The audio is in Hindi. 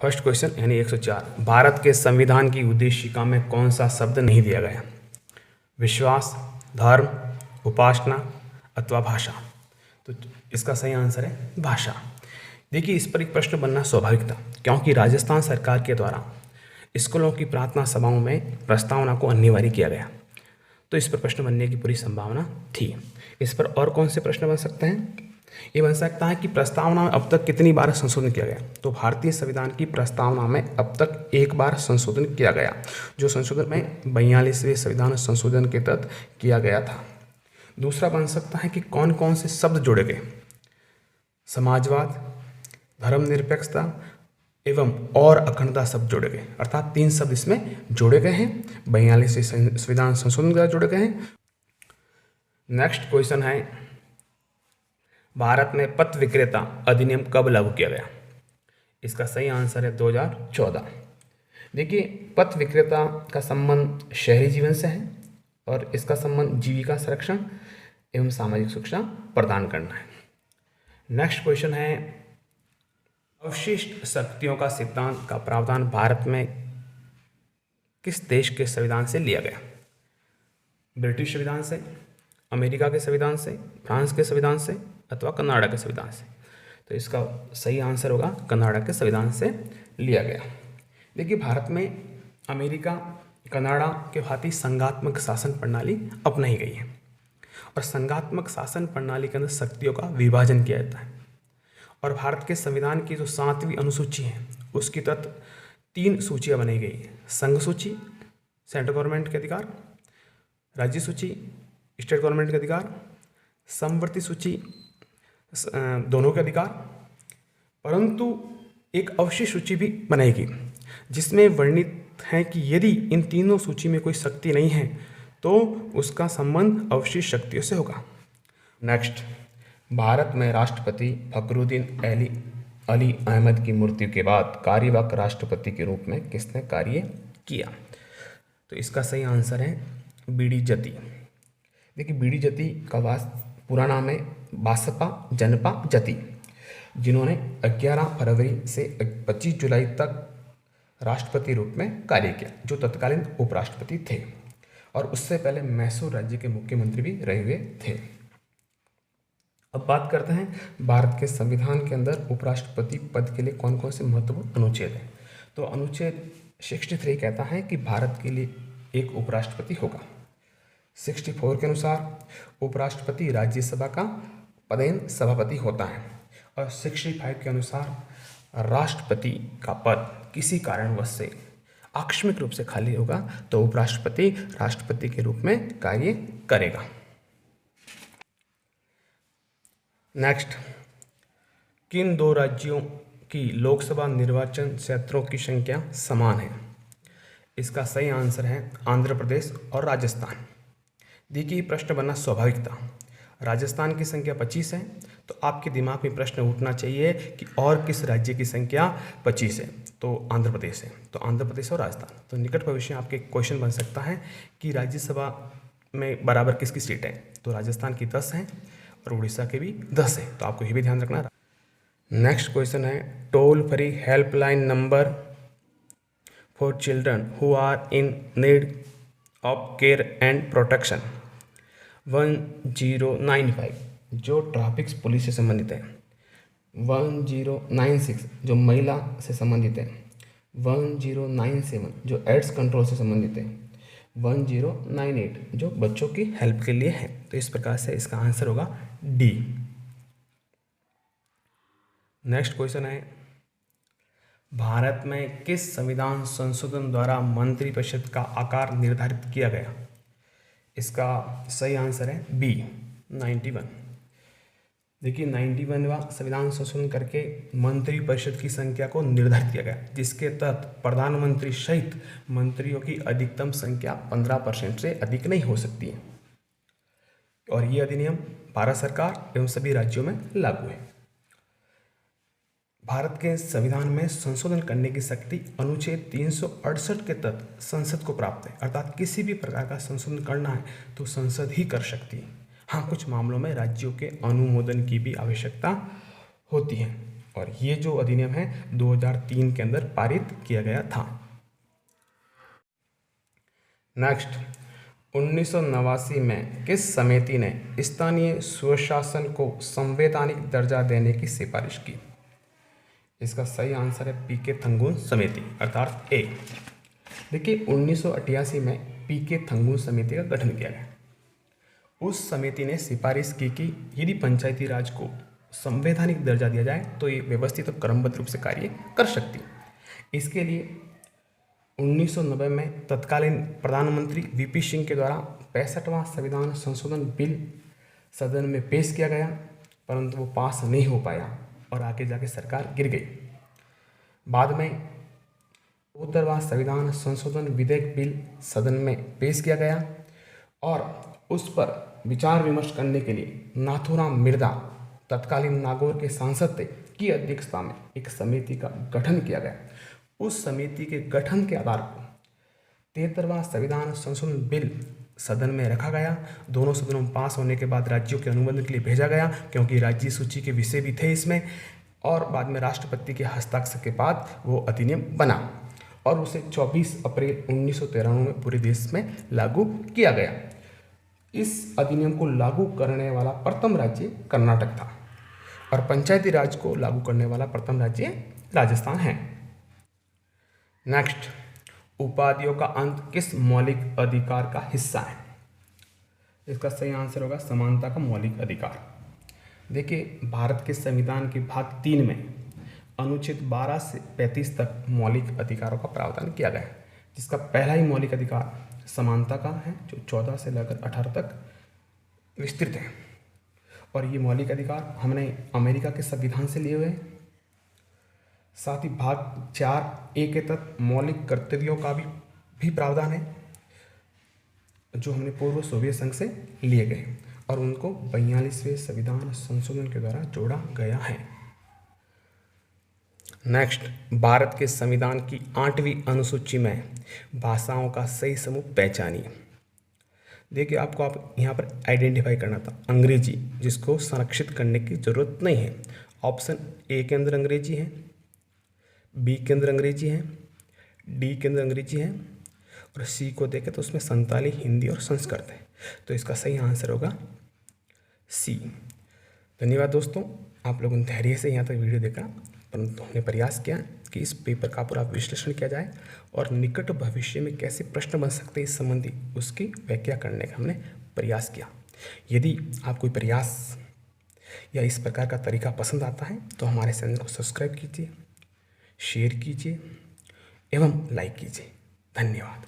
फर्स्ट क्वेश्चन यानी 104, भारत के संविधान की उद्देशिका में कौन सा शब्द नहीं दिया गया? विश्वास, धर्म, उपासना अथवा भाषा। तो इसका सही आंसर है भाषा। देखिए, इस पर एक प्रश्न बनना स्वाभाविक था, क्योंकि राजस्थान सरकार के द्वारा स्कूलों की प्रार्थना सभाओं में प्रस्तावना को अनिवार्य किया गया, तो इस पर प्रश्न बनने की पूरी संभावना थी। इस पर और कौन से प्रश्न बन सकते हैं? ये बन सकता है कि प्रस्तावना में अब तक कितनी बार संशोधन किया गया। तो भारतीय संविधान की प्रस्तावना में अब तक एक बार संशोधन किया गया, जो संशोधन में 42वें संविधान संशोधन के तहत किया गया था। दूसरा बन सकता है कि कौन कौन से शब्द जोड़े गए? समाजवाद, धर्मनिरपेक्षता एवं और अखंडता शब्द जोड़े गए, अर्थात 3 शब्द इसमें जोड़े गए हैं, 42वें संविधान संशोधन के तहत जोड़े गए हैं। नेक्स्ट क्वेश्चन है, भारत में पथ विक्रेता अधिनियम कब लागू किया गया? इसका सही आंसर है 2014। देखिए, पथ विक्रेता का संबंध शहरी जीवन से है और इसका संबंध जीविका संरक्षण एवं सामाजिक सुरक्षा प्रदान करना है। नेक्स्ट क्वेश्चन है, अवशिष्ट शक्तियों का सिद्धांत का प्रावधान भारत में किस देश के संविधान से लिया गया? ब्रिटिश संविधान से, अमेरिका के संविधान से, फ्रांस के संविधान से अथवा कनाडा के संविधान से। तो इसका सही आंसर होगा कनाडा के संविधान से लिया गया। देखिए, भारत में अमेरिका, कनाडा के भांति संघात्मक शासन प्रणाली अपनाई गई है और संघात्मक शासन प्रणाली के अंदर शक्तियों का विभाजन किया जाता है। और भारत के संविधान की जो 7वीं अनुसूची है उसके तहत 3 सूचियाँ बनाई गई है। संघ सूची, सेंट्रल गवर्नमेंट के अधिकार, राज्य सूची, स्टेट गवर्नमेंट के अधिकार, समवर्ती सूची, दोनों के अधिकार। परंतु एक अवशिष्ट सूची भी बनाएगी जिसमें वर्णित है कि यदि इन तीनों सूची में कोई शक्ति नहीं है तो उसका संबंध अवशिष्ट शक्तियों से होगा। नेक्स्ट, भारत में राष्ट्रपति फखरुद्दीन अली अहमद की मृत्यु के बाद कार्यवाहक राष्ट्रपति के रूप में किसने कार्य किया? तो इसका सही आंसर है बीडी जती। देखिए, बीडी जती का पूरा नाम है बासपा जनपा जती, जिन्होंने 11 फरवरी से 25 जुलाई तक राष्ट्रपति रूप में कार्य किया, जो तत्कालीन उपराष्ट्रपति थे और उससे पहले मैसूर राज्य के मुख्यमंत्री भी रहे हुए थे। अब बात करते हैं भारत के संविधान के अंदर उपराष्ट्रपति पद के लिए कौन कौन से महत्वपूर्ण अनुच्छेद हैं। तो अनुच्छेद 63 कहता है कि भारत के लिए एक उपराष्ट्रपति होगा। 64 के अनुसार उपराष्ट्रपति राज्यसभा का पदेन सभापति होता है और 65 के अनुसार राष्ट्रपति का पद किसी कारणवश से आकस्मिक रूप से खाली होगा तो उपराष्ट्रपति राष्ट्रपति के रूप में कार्य करेगा। नेक्स्ट, किन 2 राज्यों की लोकसभा निर्वाचन क्षेत्रों की संख्या समान है? इसका सही आंसर है आंध्र प्रदेश और राजस्थान। देखिए, प्रश्न बनना स्वाभाविक था। राजस्थान की संख्या 25 है तो आपके दिमाग में प्रश्न उठना चाहिए कि और किस राज्य की संख्या 25 है? तो आंध्र प्रदेश है। तो आंध्र प्रदेश और राजस्थान। तो निकट भविष्य में आपके क्वेश्चन बन सकता है कि राज्यसभा में बराबर किसकी सीट है? तो राजस्थान की 10 है और उड़ीसा के भी 10 है, तो आपको ये भी ध्यान रखना। नेक्स्ट क्वेश्चन है, toll free helpline number for children who are in need of care and protection 1095 जो ट्रैफिक पुलिस से संबंधित है, 1096 जो महिला से संबंधित है, 1097 जो एड्स कंट्रोल से संबंधित है, 1098 जो बच्चों की हेल्प के लिए है। तो इस प्रकार से इसका आंसर होगा डी। नेक्स्ट क्वेश्चन है, भारत में किस संविधान संशोधन द्वारा मंत्रिपरिषद का आकार निर्धारित किया गया? इसका सही आंसर है बी 91। देखिए, 91वां संविधान संशोधन करके मंत्रिपरिषद की संख्या को निर्धारित किया गया, जिसके तहत प्रधानमंत्री सहित मंत्रियों की अधिकतम संख्या 15% से अधिक नहीं हो सकती है और ये अधिनियम भारत सरकार एवं सभी राज्यों में लागू है। भारत के संविधान में संशोधन करने की शक्ति अनुच्छेद 368 के तहत संसद को प्राप्त है, अर्थात किसी भी प्रकार का संशोधन करना है तो संसद ही कर सकती है। हाँ, कुछ मामलों में राज्यों के अनुमोदन की भी आवश्यकता होती है। और ये जो अधिनियम है 2003 के अंदर पारित किया गया था। नेक्स्ट, 1989 में किस समिति ने स्थानीय स्वशासन को संवैधानिक दर्जा देने की सिफारिश की? इसका सही आंसर है पीके थंगुन समिति अर्थात ए। देखिए 1988 में पीके थंगुन समिति का गठन किया गया। उस समिति ने सिफारिश की कि यदि पंचायती राज को संवैधानिक दर्जा दिया जाए तो ये व्यवस्थित और क्रमबद्ध रूप से कार्य कर सकती। इसके लिए 1990 में तत्कालीन प्रधानमंत्री वीपी सिंह के द्वारा 65वां संविधान संशोधन बिल सदन में पेश किया गया, परंतु वो पास नहीं हो पाया और आगे जाके सरकार गिर गई। बाद में 72वां संविधान संशोधन विधेयक बिल सदन में पेश किया गया और उस पर विचार विमर्श करने के लिए नाथूराम मिर्जा तत्कालीन नागौर के सांसद थे की अध्यक्षता में एक समिति का गठन किया गया। उस समिति के गठन के आधार पर 73वां संविधान संशोधन बिल सदन में रखा गया। दोनों सदनों में पास होने के बाद राज्यों के अनुमोदन के लिए भेजा गया, क्योंकि राज्य सूची के विषय भी थे इसमें, और बाद में राष्ट्रपति के हस्ताक्षर के बाद वो अधिनियम बना और उसे 24 अप्रैल 1993 में पूरे देश में लागू किया गया। इस अधिनियम को लागू करने वाला प्रथम राज्य कर्नाटक था और पंचायती राज को लागू करने वाला प्रथम राज्य राजस्थान है। नेक्स्ट, उपाधियों का अंत किस मौलिक अधिकार का हिस्सा है? इसका सही आंसर होगा समानता का मौलिक अधिकार। देखिए भारत के संविधान के भाग 3 में अनुच्छेद 12 से 35 तक मौलिक अधिकारों का प्रावधान किया गया है, जिसका पहला ही मौलिक अधिकार समानता का है जो 14 से लेकर 18 तक विस्तृत है। और ये मौलिक अधिकार हमने अमेरिका के संविधान से लिए हुए हैं। साथ ही भाग 4A के तहत मौलिक कर्तव्यों का भी प्रावधान है जो हमने पूर्व सोवियत संघ से लिए गए और उनको 42वें संविधान संशोधन के द्वारा जोड़ा गया है। नेक्स्ट, भारत के संविधान की 8वीं अनुसूची में भाषाओं का सही समूह पहचानिए। देखिए आपको यहाँ पर आइडेंटिफाई करना था अंग्रेजी, जिसको संरक्षित करने की जरूरत नहीं है। ऑप्शन ए के अंदर अंग्रेजी है, बी के अंदर अंग्रेजी है, डी के अंदर अंग्रेजी है और सी को देखें तो उसमें संताली, हिंदी और संस्कृत है। तो इसका सही आंसर होगा सी। धन्यवाद दोस्तों, आप लोगों ने धैर्य से यहाँ तक वीडियो देखा, परंतु हमने प्रयास किया कि इस पेपर का पूरा विश्लेषण किया जाए और निकट भविष्य में कैसे प्रश्न बन सकते हैं इस संबंधी उसकी व्याख्या करने का हमने प्रयास किया। यदि आप कोई प्रयास या इस प्रकार का तरीका पसंद आता है तो हमारे चैनल को सब्सक्राइब कीजिए, शेयर कीजिए एवं लाइक कीजिए। धन्यवाद।